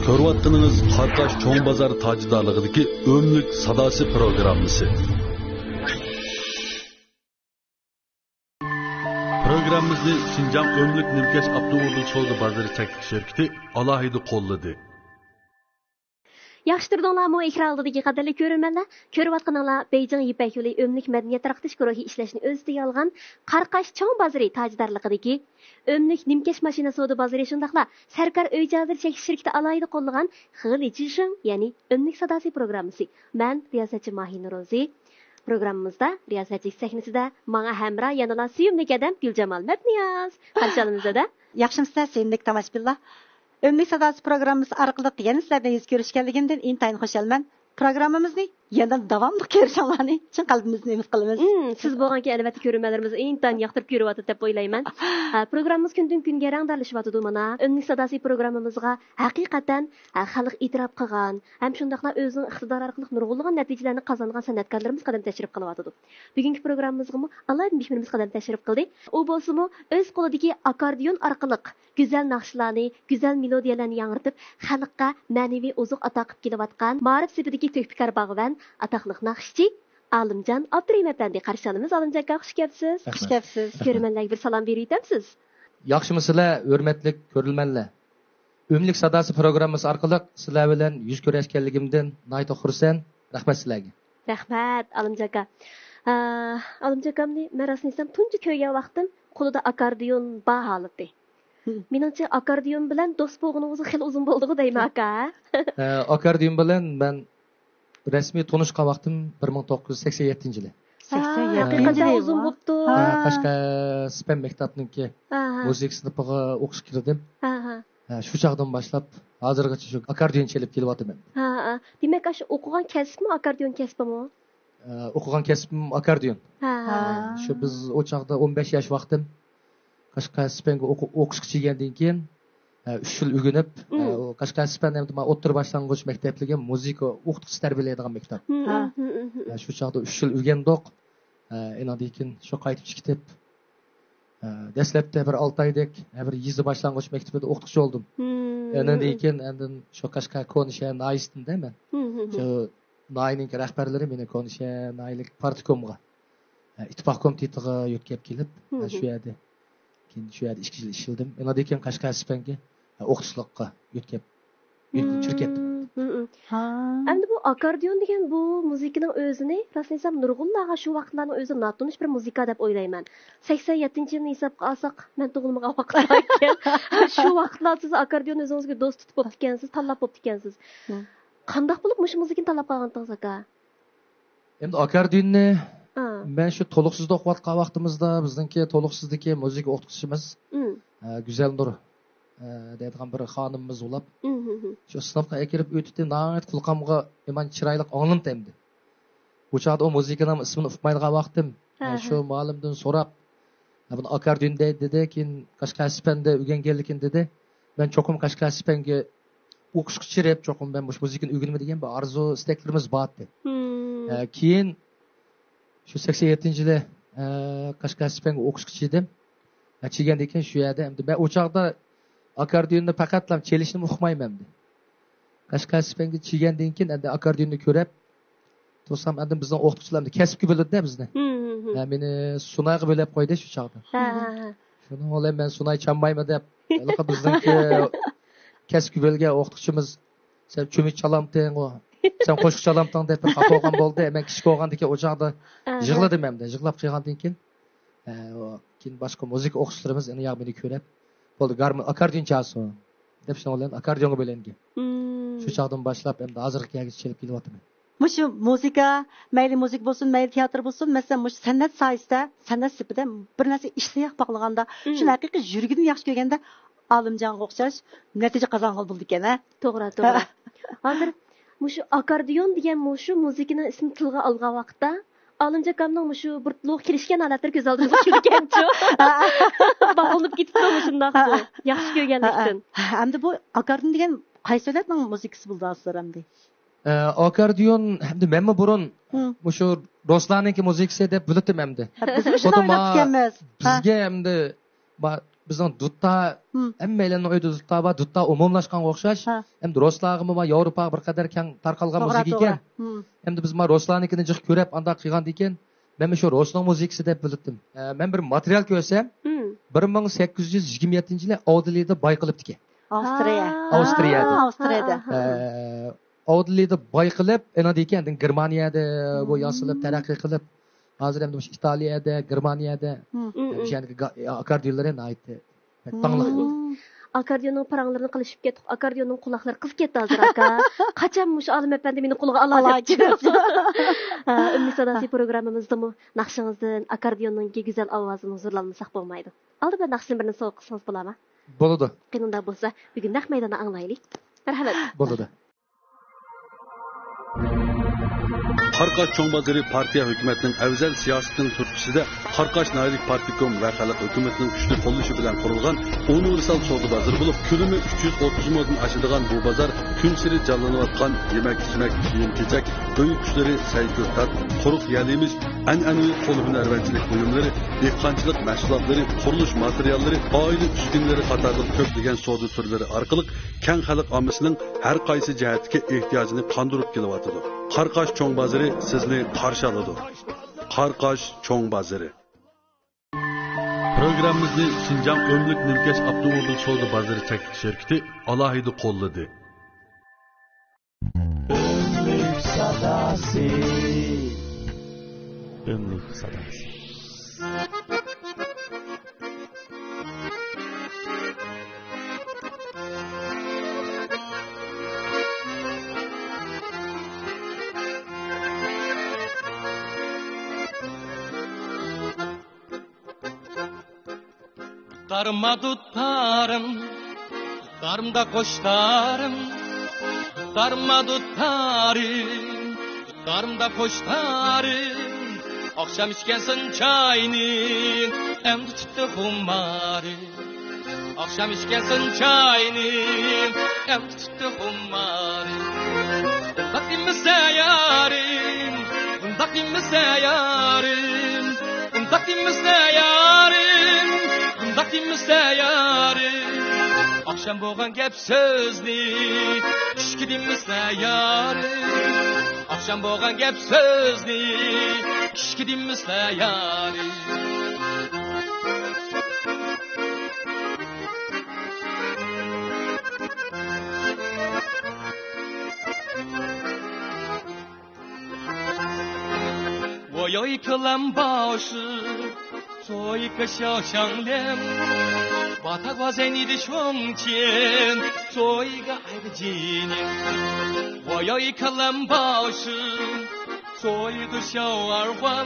Көрваттınız Qarqash Cho'ng bozor tajidorligidagi O'mlik sadosi programmasi. Programmamizni Şinjan O'mlik Nimkesh avtomobil savdo bozori cheklik şirkati alohida qo'lladi. Yaxshitirdinglarmi ekran oldidagi qadrli ko'ruvchilar? Ko'rayotganinglar Beijing Ipak yo'li O'mlik madaniyat taraqqish guruhi ishlashni o'z ichiga olgan Qarqash Cho'ng bozori tajidorligidagi O'mlik Nimkesh mashina savdo bozori shundaqla Sarkar uy joylar chekish shirkati alohida qo'llagan Xili Jishin, ya'ni O'mlik sadosi programmasi. Men riyosatchi Mahin Ro'zi. Programmamizda riyosatchilik sahnasida menga hamroh yanada suyimli odam Guljamal Matniyaz. Qarshilarimizda yaxshimisiz, sevimli tomoshabinlar. O'mlik sadosi programmasi orqali yana sizlardan yuz ko'rishganligimdan intayin xursandman. Programmamizni yana davomli ko'rishinglarni chin qalbimizdan umid qilamiz. Siz bo'lganki albatta ko'ruvchilarimiz intayin yoqtirib ko'ryapti deb o'ylayman. Programmamiz kundan kunga rangdorlashyapti mana. O'mlik sadosi programmamizga haqiqatan xalq e'tirof qilgan, ham shundaqla o'zining iqtidori orqali nurg'unlagan natijalarni qozongan san'atkorlarimiz qadam tashrif qilyapti. Bugungi programmamizga alohida mehmonimiz qadam tashrif qildi. U bo'lsa-mu o'z qo'lidagi akordeon orqali go'zal naqshlarni, go'zal melodiyalarni yangiritib, xalqqa ma'naviy ozuq ato qilib kelayotgan ma'rif sifidagi to'kpikar bag'van ataqliq naqshchi Alimjon Abdurahim apandi qarshi olamiz. Alimjonga xush kelibsiz. Xush kelibsiz. Ko'rmanlarga bir salom beraytamsiz. Yaxshimisizlar, hurmatli ko'rilmanlar. O'mlik sadosi programmasi orqali sizlar bilan yuz ko'rishganligimdan nihoyat xursand. Rahmat sizlarga. Rahmat Alimjonga. Alimjongamni men rasmiysam tunji ko'rgan vaqtim qo'lida akordeon bor holatda. Menimcha akordeon bilan do'st bo'lganingiz xil uzun bo'ldi deyman aka. Akordeon bilan men rasmiy tanishgan vaqtim 1987-yil. 87 uzun bo'pti. Qashqar Spen maktabniki musiqa sinifiga o'qish kirdim. Shu chaqdan boshlab hozirgacha shu akordeon chelib kelyapman. Demak, shu o'qigan kasbmi akordeon kasbimi? O'qigan kasbim akordeon. Shu biz o chaqda 15 yosh vaqtim Qashqar Spenga o'qishga chigandan keyin 3 yil o'rganib, Qashqar Spen hamda o'rta boshlang'ich maktabliga musiqa o'qitish tarbiyalaydigan maktab. Shu chaqda 3 yil o'rgandik. Endi keyin shu qaytib chiqib dastlabda bir 6 oydek bir yezi boshlang'ich maktabida o'qituvchi bo'ldim. Endi keyin shu Qashqar Konishan Naystinda men. Shu Nayning rahbarlari meni Konishan Naylik partikomga ittifoq komitetiga yo'tkab kelib, shu yerda shu yerda 2 yil ishladim. Endi keyin Qashqar Spenga o'qitishlikqa yo'tkab ketdim. Endi bu akordeon degan bu musiqining o'zini rasmiysam nurg'unlarga shu vaqtlarni o'zi notunish bir musiqa deb o'ylayman. 87-yilni hisobga olsak, men tug'ilmagan vaqtlar ekan. Shu vaqtlar siz akordeon o'zingizga do'st tutib bo'lib ekansiz, tanlab bo'lib ekansiz. Qanday bo'lib mush musiqani tanlab qolgandingiz aka? Endi akordeonni men shu to'liqsizda o'qiyotgan vaqtimizda bizningki to'liqsizdagi musiqa o'qituvchimiz Güzel Nur deydigan bir xonimimiz bo'lib, shu sinfga kirib o'tdi, nəhayət qulqamga men chiroyli anglandim. Bu chaqda o musiqaning ismini uqmaydigan vaqtim, shu muallimdan so'rab, buni akordeon dedi, keyin Qashqar Spenda o'rganganligin dedi. Men cho'qim Qashqar Spenga o'qishga chirib, cho'qim men bu musiqani o'rganma degan bir arzu, istaklarimiz bor edi. Keyin shu 87-yili Qashqar Spenga o'qishga chirdim. Chigandan keyin shu yerda endi men o chaqda akordeonni faqatlam chelishni uqmayman dedi. Qashqar Spenga chigandan keyin endi akordeonni ko'rib, to'sam endi bizning o'qituvchilarni kasbga bo'ladi bizni. Meni sunayga bo'lib qo'ydi shu chaqda. Shuni o'ylayman, men sunay chanmayman deb, bizningki kasbga bo'lgan o'qituvchimiz sen cho'mich chalamding, sen qo'shiq chalamding deb xato qilgan bo'ldi. Men kichik bo'lgandan keyin o chaqda yig'ladim hamda, yig'lab qo'ygandan keyin keyin boshqa musiqa o'qituvchilarimiz uni meni ko'rib bo'ldi, akordeon chalsin deb shuni o'yladim, akordeonga bo'langan. Shu chaqdan boshlab endi hozirgacha chelib kelyapman. Mushu musiqa, mayli musiqa bo'lsin, mayli teatr bo'lsin, masalan, mush san'at sohasida, san'at sifida bir narsa ishlay qolganda, shuni haqiqiy yurgini yaxshi ko'rganda Alimjonga o'xshash natija qozongan bo'ldi ekan, ha? To'g'ri. Hozir mushu akordeon degan mushu musiqaning ismini tilga olgan vaqtda Alimjongamning mushu bir to'liq kirishgan holatlar ko'z oldimga kelganchu. Bog'lanib ketibdi mushu Şundaqdı. Yaxşı görgənlikdən. Hamda bu akordin degan qaysi davlatning musikasi bo'ldi aslar hamda? Akordeon hamda menmi burun shu Ruslarningki muzikasi deb bildim hamda. Biz shuni o'ylab kelamiz. Bizga hamda bizning dutta hammalarning uyda dutta va dutta umumlashganga o'xshash. Hamda Ruslarga va Yevropaga bir qadar keng tarqalgan musika ekan. Hamda biz Ruslarnikini jiq ko'rib anda qilgan ekan. Men shu Rusning musikasi deb bildim. Men bir material ko'rsam 1827-yili Audliyda bayqilibdi. Avstriyada. Audliyda bayqilib, endi ekan Germaniyada bu yasilib taraqqiy qilib, hozir ham Italiyada, Germaniyada akordeonlar aytdi. Tanlıq. Akordionun paranglarini qilishib ketdik. Akordionun quloqlari qizib ketdi hozir aka. Qachon mush olim efendi meni qo'lga oladi deb. Ümmi sadasi programımızda mı naqshingizdan akordionninki go'zal ovozini huzurlanmasak bo'lmaydi. Aldiga naqshin birini so'q qilsangiz bo'ladimi? Bo'ladi. Qinunda bo'lsa, bugun naq maydonda anglaylik. Marhamat. Bo'ladi. Qarqash cho'ng bozori partiya hukumatning afzal siyosatining turtkichida Qarqash Naylik Partikom va xalq hukumatining kuchli qo'llashi bilan qurilgan universal savdo bozori bo'lib, kunini 330 moddan oshadigan bu bozor kun sari jonlanayotgan yemak-ichmak, kiyim-kechak, uy qushlari, sayko'tat, quruq yalimiz, an'anaviy qo'l hunarvanchilik buyumlari, dehqonchilik mahsulotlari, qurilish materiallari, oila uskunalari qatorliq ko'plagan savdo turlari orqali keng xalq ommasining har qaysi jihatga ehtiyojini qondirib kelyapti. Qarqash cho'ng bozori sizni qarshi oladi. Qarqash cho'ng bozori. Programmamizni Şinjan Ömlük Nimkeş Abdurrahman Savdo bozori çekiliş şirkati alohida qo'lladi. Ömlük sadasi. Ömlük sadasi. Darma tutarım, darımda koştarım, darma tutarım, darımda koştarım. Akşam içkensin çayını, hem tuttu hummarı. Akşam içkensin çayını, hem tuttu hummarı. Undakimmi seyarim, undakimmi seyarim, undakimmi seyarim. Undakimmi seyarim. Akşam boğan gep sözlü, kişkidimmi seyarim. Akşam boğan gep sözlü, kişkidimmi seyarim.我有一颗蓝宝石，做一个小项链，把它挂在你的胸前，做一个爱的纪念。我有一颗蓝宝石，做一对小耳环，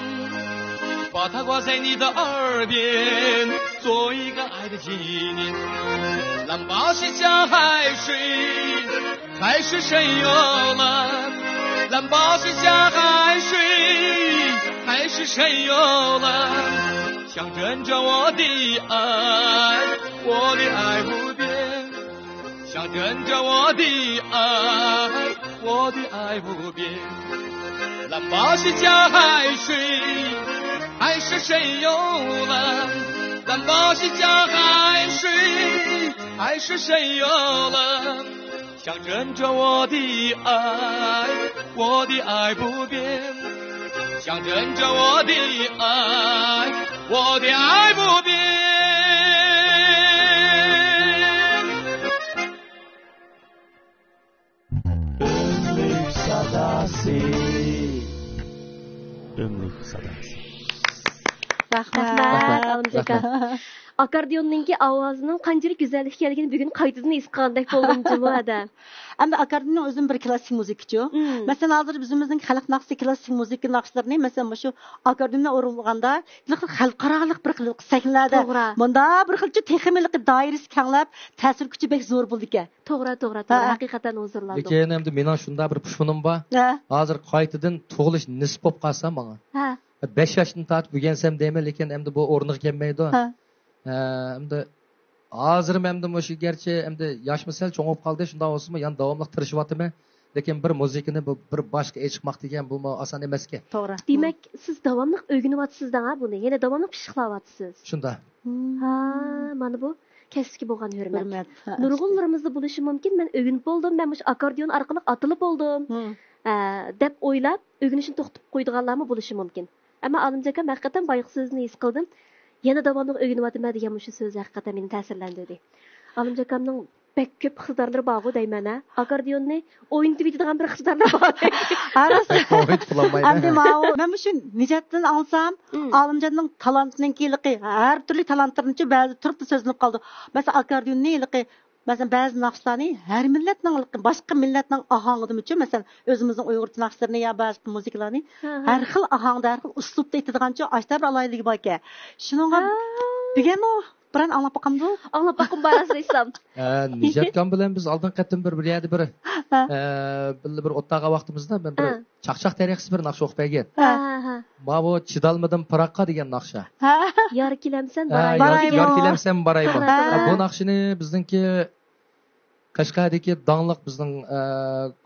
把它挂在你的耳边，做一个爱的纪念。蓝宝石加海水，海是深又蓝。蓝宝石加海水，海是深又蓝。象征着我的爱，我的爱不变，象征着我的爱，我的爱不变。蓝宝石加海水，海是深又蓝。蓝宝石加海水，海是深又蓝。象征着我的爱，我的爱不变。象征着我的爱，我的爱不变。Ömlük sadasi. Ömlük sadasi. Rahmat, Alimjaka. Akordionninki ovozining qanchalik go'zal ekanligini bugun qaytadan his qilgandek bo'ldim jumada. Endi akordionning o'zim bir klassik muzikachi. Masalan, hozir bizimizning xalq naqshi klassik muzika naqshlarini, masalan, shu akordionga o'rilganda, xalqaroliq bir xil sahnlarda, bunda bir xilcha texnik doirasi kenglab, ta'sir kuchi bek zo'r bo'ldi ekan. To'g'ri, haqiqatan huzurlandim. Lekin endi mening shunda bir pushpunim bor. Hozir qaytadan tug'ilish nisb bo'lib qolsa menga. 5 yoshdan tortib o'rgansam deyman, lekin endi bu o'rniga kelmaydi. Endi hozir endi shu gerçi endi yoshmi sal cho'ngib qoldi shunday bo'lsinmi yana davomli tirishyotimi lekin bir muzikani bir boshqa echmoq degan bu oson emas ekan to'g'ri demak siz davomli o'rganyapsiz da buni yana davomli pishqlayapsiz shunda ha mana bu kasbga bo'lgan hurmat hurmat nurg'unlarimizda bo'lishi mumkin men o'rganib bo'ldim men mush akkordeon orqali otilib bo'ldim deb o'ylab o'rganishni to'xtatib qo'ydiganlarmi bo'lishi mumkin ammo olimjon akam haqiqatan boyagi so'zni his qildim yana davomli o'rganyapman degan shu so'z haqiqatan meni ta'sirlantirdi olimjon akamning pek ko'p iqtidorlari borku deyman a akkordeonni o'ynatib yetadigan bir iqtidorlar bor endi men shu nijatdan olsam olimjonning talantininkiligi har turli talantlarnichi ba'zi turibdi so'zlanib qoldi masalan akkordeonni masalan ba'zi naqshlarni har millatning boshqa millatning ohangidan uchun masalan o'zimizning uyg'ur naqshlarini yo ba'zi muzikalarni har xil ohangda har xil uslubda aytadigancha ashtar bir alohidaligi bor ekan shunga degan biran anglab boqamdi anglab boqim barasi islom nijatkan bilan biz oldin qatim bir yerda bir o'rtaga vaqtimizda men bir chaqchaq tariqasi bir naqsha o'qib bergan bu chidolmadim piroqqa degan naqsha yor kelamsan yor kelamsan borayman bu naqshini bizningki qashqardagi donliq bizning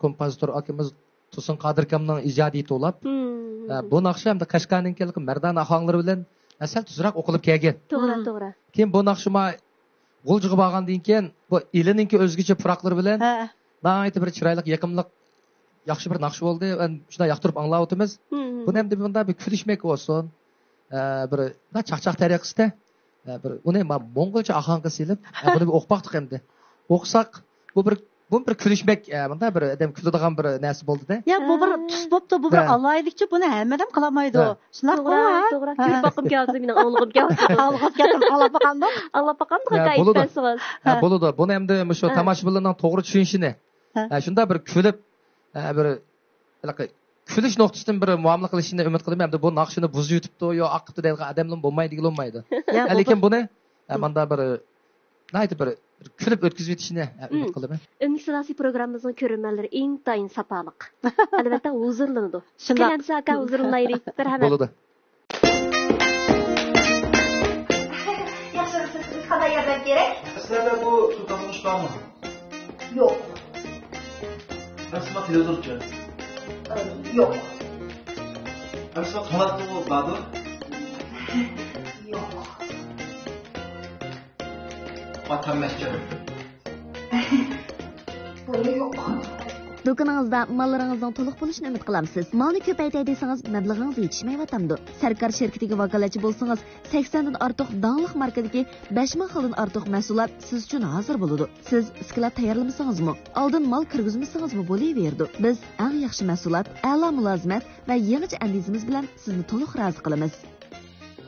kompozitor akamiz Tursun Qodir akamning ijodiyati bo'lib bu naqsha hamda qashqarninkiligi mardona ohanglari bilan asal tuzroq o'qilib kelgan to'g'ri keyin bu naqshima g'uljiga borgandan keyin bu elininki o'zgacha piroqlari bilan nihoyatda bir chiroyli yoqimli yaxshi bir naqsh bo'ldi shunday yoqtirib anglab o'tamiz buni endi bunda bir kulishmak bo'lsin bir chaqchaq tariqasida bir uni mo'ng'ulcha ohangga silib buni o'qimoqdik endi o'qisak bu bir kulishmak bunda bir odam kuladigan bir narsa bo'ldida ya bu bir tus bo'pti bu bir alohidlikchi buni hammadan qilolmaydi shunaqa to'g'ri ko'p boqib keldi mening o'g'lim alloh boqamdi bo'ladi buni endi shu tomoshabinlarning to'g'ri tushunishini shunda bir kulib bir kulish nuqtasidan bir muomala qilishini umid qilaman endi bu naqshini buzib yutibdi yo oqibdi deydigan odamlar bo'lmaydi degan bo'lmaydi lekin buni manda bir bir kulib o'tkazib yetishini umid qilaman Ünlü Sırası programımızın körünmeleri intayin sapalik. Elbette huzurlanıdı. Kelemsi aka huzurlanaydı. Boludu. Yaxşı, siz qanday yordam kerak? Sizlarda bu sultonimiz bormi? Yo'q. Sizlar televizorchi? Yo'q. Sizlar qanday bordi? Yo'q. Vatandaşçı. Yo'q. Do'koningizda mollaringizning to'liq bo'lishini umid qilamsiz. Molni ko'paytay desangiz, mablag'ingiz yetishmayotgandi. Sarkar shirkatiga vakolatchi bo'lsangiz, 80 dan ortiq donliq markadagi 5000 xildan ortiq mahsulot siz uchun hozir bo'ladi. Siz sklad tayyorlamasangizmi, oldin mol kirgizmasangizmi bo'laverdi. Biz eng yaxshi mahsulot, a'lo mulozimat va yangicha andizimiz bilan sizni to'liq rozi qilamiz.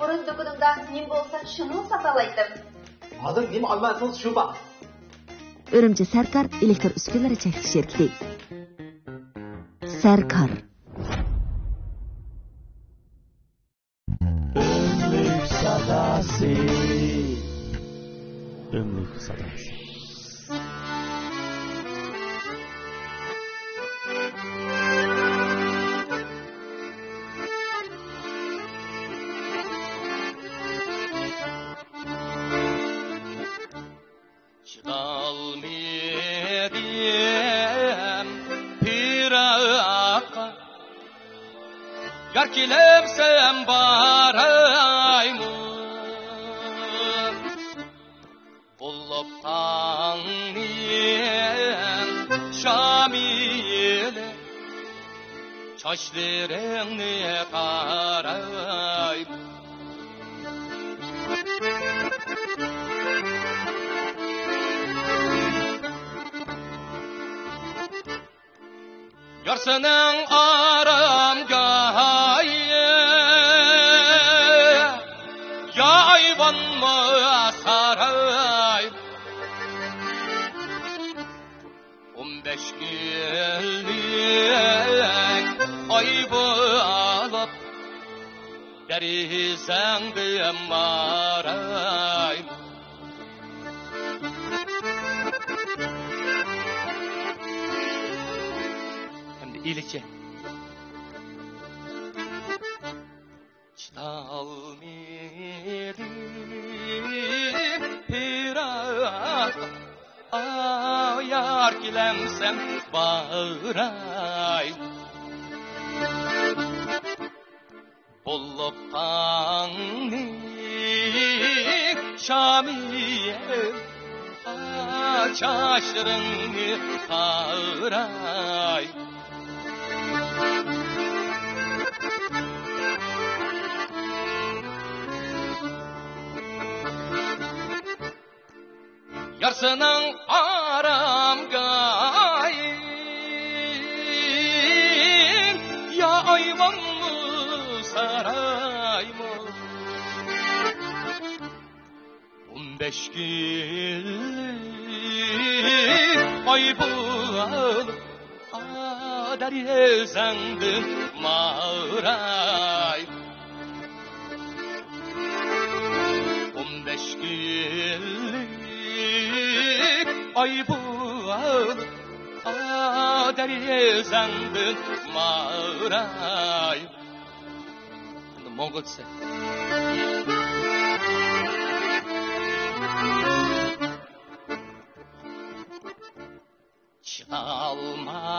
O'riz do'konimda nim bo'lsa, shuni sotalaydim. Hozir nima olmasangiz shu bor. Urumchi Sarkar elektr uskunalari cheksiz shirkati. Sarkar. Ömlük sadası. Ömlük sadası. Yar kilemsem baraymu Bulup tangniyen şamile Çaşlarını taraymu Yarsının aram gayı Yayvan mı saray 15 günlük ay bağlıp Derizen bir maray İyilikçe. Çalmedim, yar kilemsem bağıray bulup tağni şamiyem çaşırını bağıray yarsının aram gayim ya ayvan mı saray mı 15 günlük ay bulalım derye zendin mağray 15 günlük ay bulalım derye zendin mağray Mongolca çalmadım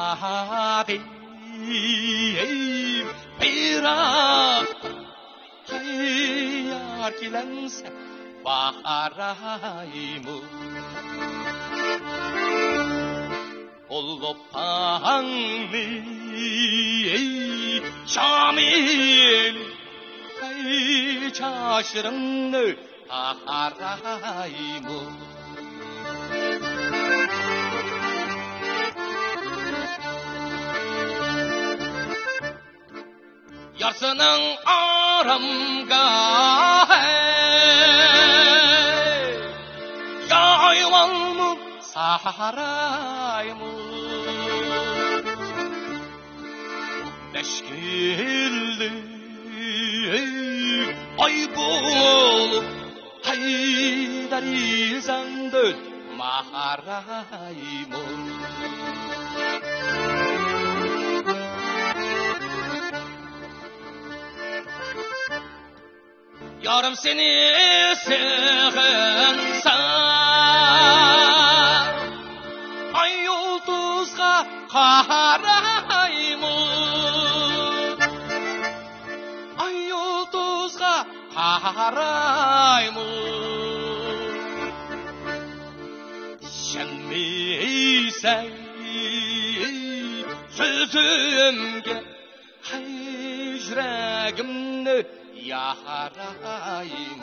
bir yar kilense baharayım olup anlı şamil çaşırını baharayım yarsının aramga yaylan mı saharay mı Beşkilli ay bulup haydari zandın maharay mı yarım seni sığınsa ay yıldızga karay mı ay yıldızga karay mı şenmiysen sözümge hicragimni yaharayım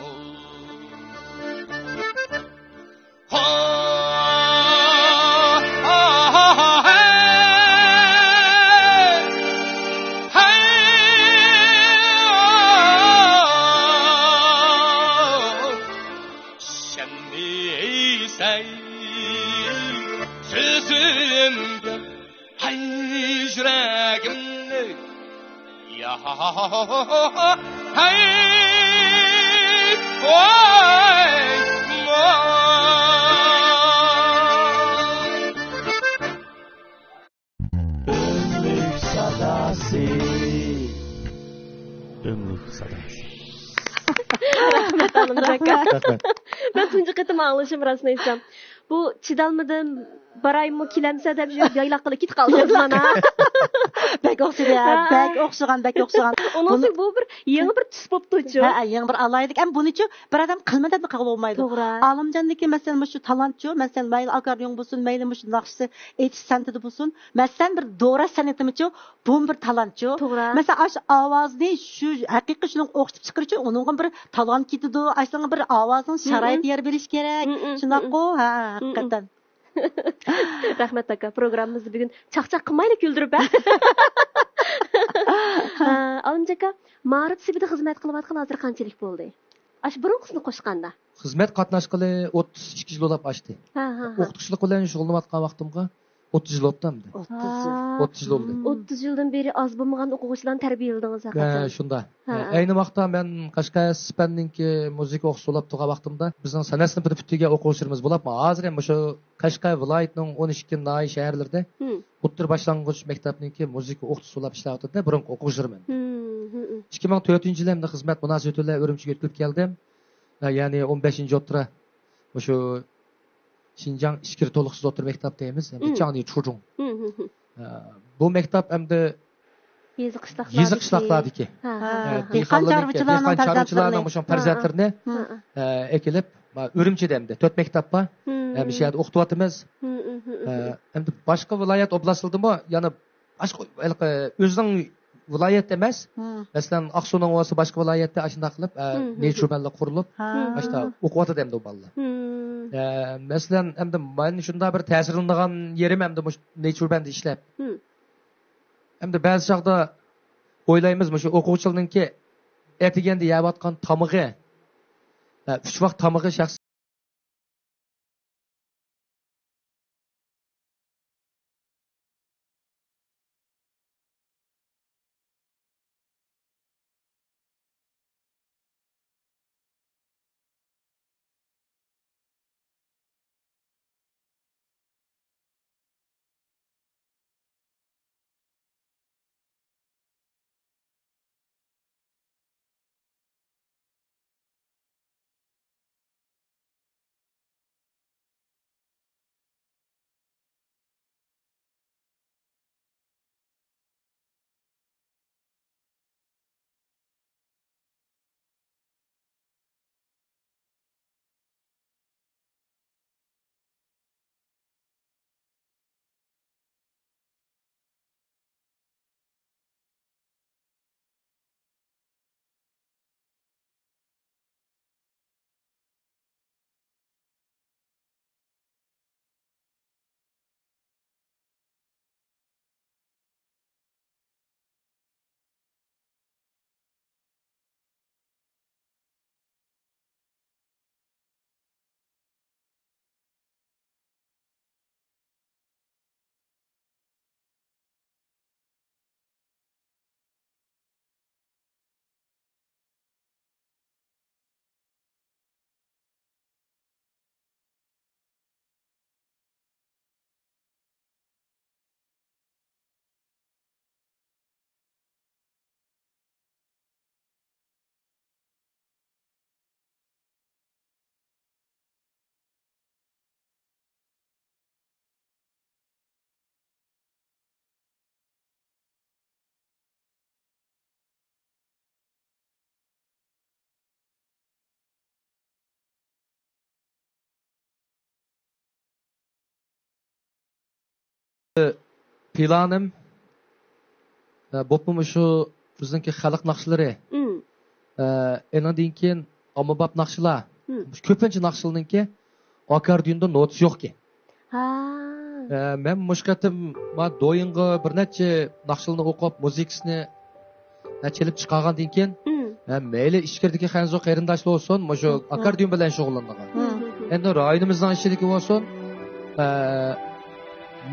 Şemmiysen sözümde hicragimni ya hey vay Ömrük sadası Ömrük sadası Rahmet alınacak. Ben tuncu kıtım ağlaşım rasına isem. Bu çidalmadım barayımı kilemse de bir yaylaqılı kit kaldı bana. Bek oxşaydı ya, bek oxşagan. Onun için bu bir yeni bir tüs bop tuçu. Ha, yeni bir alaydık. Hem bunun için bir adam kılmadan da kabul olmaydı. Doğru. Alimcandaki mesela şu talantçı, mesela mayıl akaryon bulsun, mayıl şu nakşısı, etiş sanatı bulsun. Mesela bir doğru sanatım için bu bir talantçı. Doğru. Mesela aş avazını şu hakiki şunun oxşıp çıkır için onun bir talant gidiyordu. Aşağıdan bir avazın şarayet yer veriş gerek. Şundan ko, ha, hakikaten. Rahmet aka, programımızı bugün çaq-çaq qilmaylik güldürüp. Alimjaka, Marif sibida xizmat qilayotgan hozir qanchalik bo'ldi? Ash burunqisini qo'shganda. Xizmat qatnashqili 32 yil bo'lib ochdi. O'qituvchilik bilan shug'ullanayotgan vaqtimga 30 yil o'tdi. 30 yil oldu. 30 yıldan beri az bo'lmagan o'quvchilarni tarbiyaladingiz hakikaten. Shunda. Ayni vaqtda men Qashqar Spanninki muzika o'qishib turgan vaqtimda bizning san'at sinfida butiga o'quvchilarimiz bo'lib, hozir ham o'sha Qashqar viloyatining 12 nahiy shaharlarida o'ttir boshlang'ich maktabniki muzika o'qituvchisi bo'lib ishlayotdi. Burungi o'quvchiman. 2004-yilda xizmat munosabati bilan Urumchiga o'tib keldim. Ya'ni 15-o'ttira o'sha Şinjan İşkir Toluksuz Otur Mektap deyimiz. Cani Çucung. Bu mektap hem de Yezı qışlaqlardaki. Dehqon çarvıçılarning mushun farzandlarini ekilib, Ürümçide hem de 4 mektap var. Hem şehirde o'qityapmiz. Hem de başka vilayet oblastıldımı, yani başka özünün vilayet emas. Mesela Aksu'nun ovası başka vilayette aşında qilib, nechurmanlar qurilib, başta o'qityapti hem de o ballar. Mesela hem de men shunda bir ta'sirlangan yerim hem de nechurmanda ishlab. Hem de bazı çağda o'ylaymiz, shu o'quvchilarningki ertiganda yeyotgan tomig'i 3 vaqt tomig'i shaxs planım bopum şu bizdeki xalq naqshlari endan keyin ommabop naqshlar ko'pincha naqshlarningki akordionda notis yo'q ki. Men mushkatim doyinga bir necha naqshlarni o'qib muzikasini chelib chiqargandan keyin mayli ishkirdagi xanzo qarindoshlar bo'lsin shu akordion bilan shug'ullangan. Endi rayonimizning ishidagi bo'lsin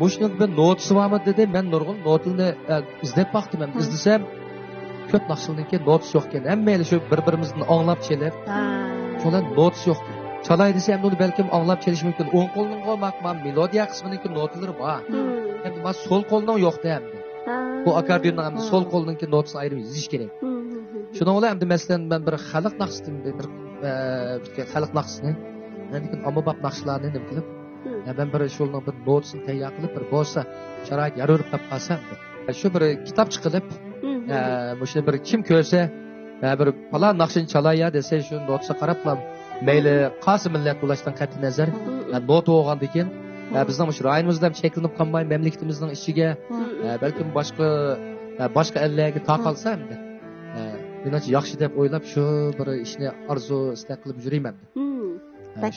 Muşnun bir notisi var mı dedi. Ben nurgun notunu izlep baktım. İzlesem köp nakşılınki notis yokken. Hem şu birbirimizden anlap çelip. Şuna notis yokken. Çalay desem onu belki anlap çeliş mümkün. On kolunun olmakma melodiya kısmındaki notaları var. Hem de sol kolunun yoktu hem de. Bu akordiyonun hem de sol kolununki notisini ayrı iziş gerek. Şuna ola hem de mesela ben bir xalq nakşısını bir xalq nakşısını ama bab nakşılarını ne bilip ben bir şolunun bir notisini tayyor qilib bir bo'lsa sharoit yarurib qolsam shu bir kitob chiqilib o'sha bir kim ko'rsa bir falan naqshin chalaya desa shu notisiga qarab mayli qaysi millat bo'lishdan qat'iy nazar not o'qigandan keyin bizning shu rayonimizda ham cheklanib qolmay mamlakatimizning ichiga balkim boshqa ellarga taqalsa hamda menimcha yaxshi deb o'ylab shu bir ishni orzu istak qilib yurayman.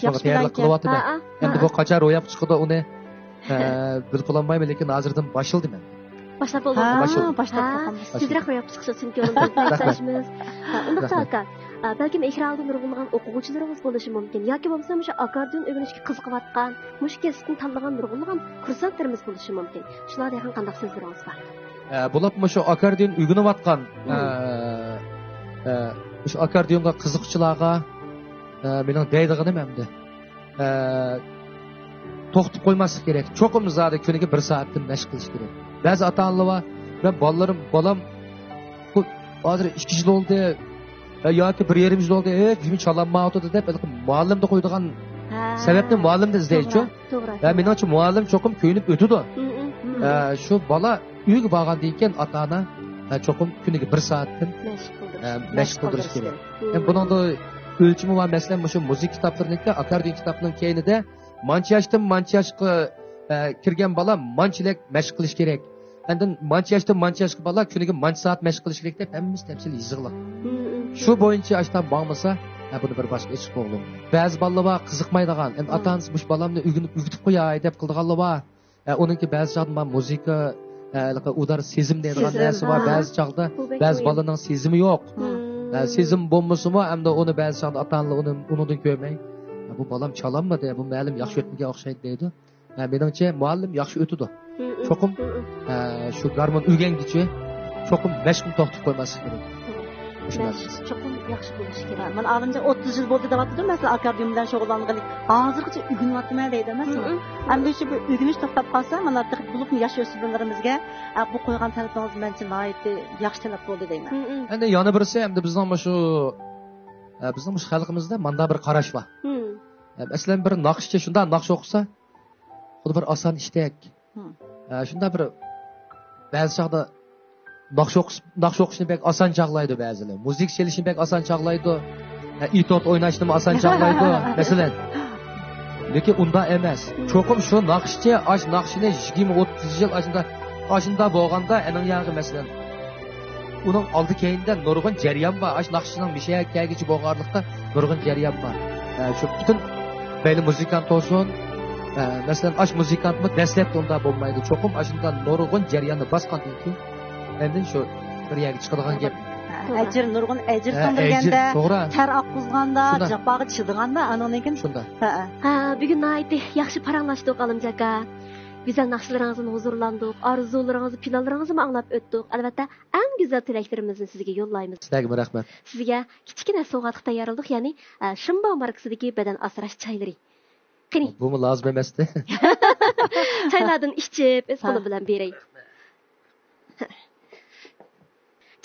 Şuna tayyorlik qilyapman. Endi bu qachon ro'yab chiqdi uni bilqolmayman, lekin hozirdan boshildi men. Başlap oldu. Başlap. Tezroq ro'yab chiqsa chunki uni tashlashimiz. Unda aka, balki ekranda nurg'unlagan o'quvchilarimiz bo'lishi mumkin yoki bo'lmasa o'sha akordion o'rganishga qiziqayotgan, mush kasbni tanlagan nurg'unlagan kursantlarimiz bo'lishi mumkin. Shularga yaqin qanday so'zlaringiz bor? Bo'lib shu akordion o'rganayotgan shu akordionga qiziqchilarga mening deydiganim hamda to'xtab qo'ymaslik kerak. Cho'qim zodi kuniga 1 soatdan mashq qilish kerak. Ba'zi ota-onalar va bolam hozir 2 yil oldi yoki 1,5 yil oldi, jimi chalanmayapti deb muallimda qo'ydigan Sababni muallimda izlaychi. Va meningcha muallim cho'qim ko'yinib o'tadi. Shu bola uyga borgandan keyin ota-ona cho'qim kuniga 1 soatdan mashq qildirish kerak. Buningda o'lchimi va masalan shu musiqa kitoblariniki, akordeon kitobining keyinida mancha yoshga kirgan bola manchalik mashq qilish kerak. Endi mancha yoshga bola kuniga mancha soat mashq qilish kerak deb hammamiz tafsil yozilgan. Shu bo'yicha ashtan bormasa, buni bir boshqa ish bo'ldi. Ba'zi bolalar qiziqmaydigan, endi ota-onasi bu bolamni o'rgatib qo'yay deb qilganlar bor. Uningki ba'zi chog'da musiqa udar sezim deydigan narsa bor. Ba'zi chog'da ba'zi bolaning sezimi yo'q. Sezim bo'lmasa-mu, hamda uni ba'zi chog'da ota-onalar unidan ko'rmay, bu bolam chalanmadi, bu muallim yaxshi o'tmagan o'xshaydi deydi. Meningcha muallim yaxshi o'tadi. Cho'qim shu garmon o'rgangichi cho'qim mashqni to'xtatib qo'ymaslik kerak. Cho'qim yaxshi bo'lishi kerak. Men olimcha 30 yil bo'ldi deyapti-da, masalan, akordeon bilan shug'ullangan. Hozirgacha o'rganyapman deydi, masalan. Endi shu o'rganish to'xtab qolsa, mana bo'lib yosh o'smirlarimizga bu qo'ygan talafingiz mencha nihoyatda yaxshi talab bo'ldi deyman. Endi yana birisi hamda bizning xalqimizda manda bir qarash bor. Masalan, bir naqshchi shunda naqsh o'qisa, xuddi bir oson ishdek. Shunda bir ba'zi chog'da naqsh o'qishni bek oson chog'laydi ba'zilar. Muzik chelishni bek oson chog'laydi. Itot o'ynashni oson chog'laydi, masalan. Lekin unda emas. Cho'qim shu naqshchi naqshini 20-30 yil ashunda bo'lganda, aning yog'i masalan uning oldi keyinda nurg'un jarayon bor. Naqshchining mishayotganicha bo'lganlikda nurg'un jarayon bor. Shu butun bayli muzikant bo'lsin, masalan, muzikantmi dastlabda unda bo'lmaydi. Cho'qim ashunda nurg'un jarayonni bosgandan keyin endi shu bir yerga chiqadigan gap. Nurg'un ajr sindirganda, tar oqqizganda, jafoga chidiganda, anondan keyin shunda. Bugun nihoyatda yaxshi paranglashdik Alimjon aka. Güzel naqshlaringizni huzurlandik, orzularingizni, planlaringizni anglab o'tdik. Albatta, eng go'zal tilaklarimizni sizga yo'llaymiz. Sizga rahmat. Sizga kichkina sovg'at tayyorladik, ya'ni Shimbo markasidagi badan asrash chaylari. Qani. Bu lozim emasdi. Chaylardan ichib, o'z qo'li bilan beray.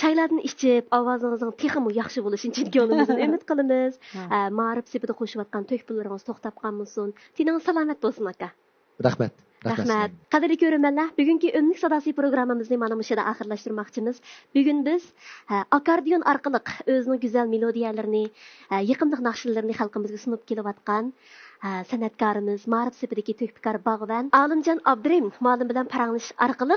Çaylardan içib, ovozingizning texmi yaxshi bo'lishini chekkanimizni umid qilamiz. Ma'rif sepida qo'shayotgan to'kpularingiz to'xtab qolmasin. Tiningiz salomat bo'lsin aka. Rahmat. Rahmat. Qadrli ko'ruvchilar, bugungi O'nlik sadosi programmamizni mana bu yerda oxirlashtirmoqchimiz. Bugun biz akordeon orqali o'zining go'zal melodiyalarini, yiqimli naqshlarini xalqimizga sunib kelayotgan san'atkorimiz, ma'rif sepidagi to'kpikor bog'van Olimjon Abdurim muallim bilan paranglish orqali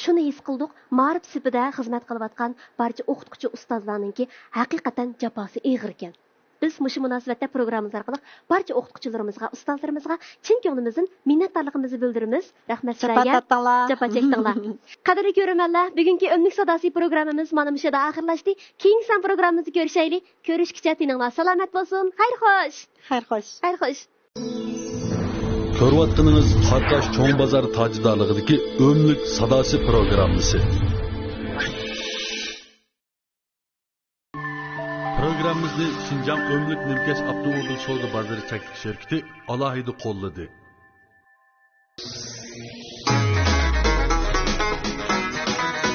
shuni his qildik. Ma'rif sepida xizmat qilayotgan barcha o'qituvchi ustozlarningki haqiqatan jafosi og'ir ekan. Biz mushu munosabatda programmamiz orqali barcha o'qituvchilarimizga, ustozlarimizga chin ko'nglimizdan minnatdorligimizni bildiramiz. Rahmat sizlarga. Jafo chekdinglar. Qadrli ko'ruvchilar, bugungi O'nlik sadosi programmamiz mana bu yerda oxirlashdi. Keyingi san programmamizni ko'rishaylik. Ko'rishgacha tininglar salomat bo'lsin. Xayr xo'sh. Xayr xo'sh. Xayr xo'sh. Ko'rayotganimiz Qarqash cho'ng bozor tajidorligidagi O'nlik sadosi programmasi. Programmamizni Şinjan O'nlik Nimkesh avtomobil savdo bozori chaklik shirkati alohida qo'lladi.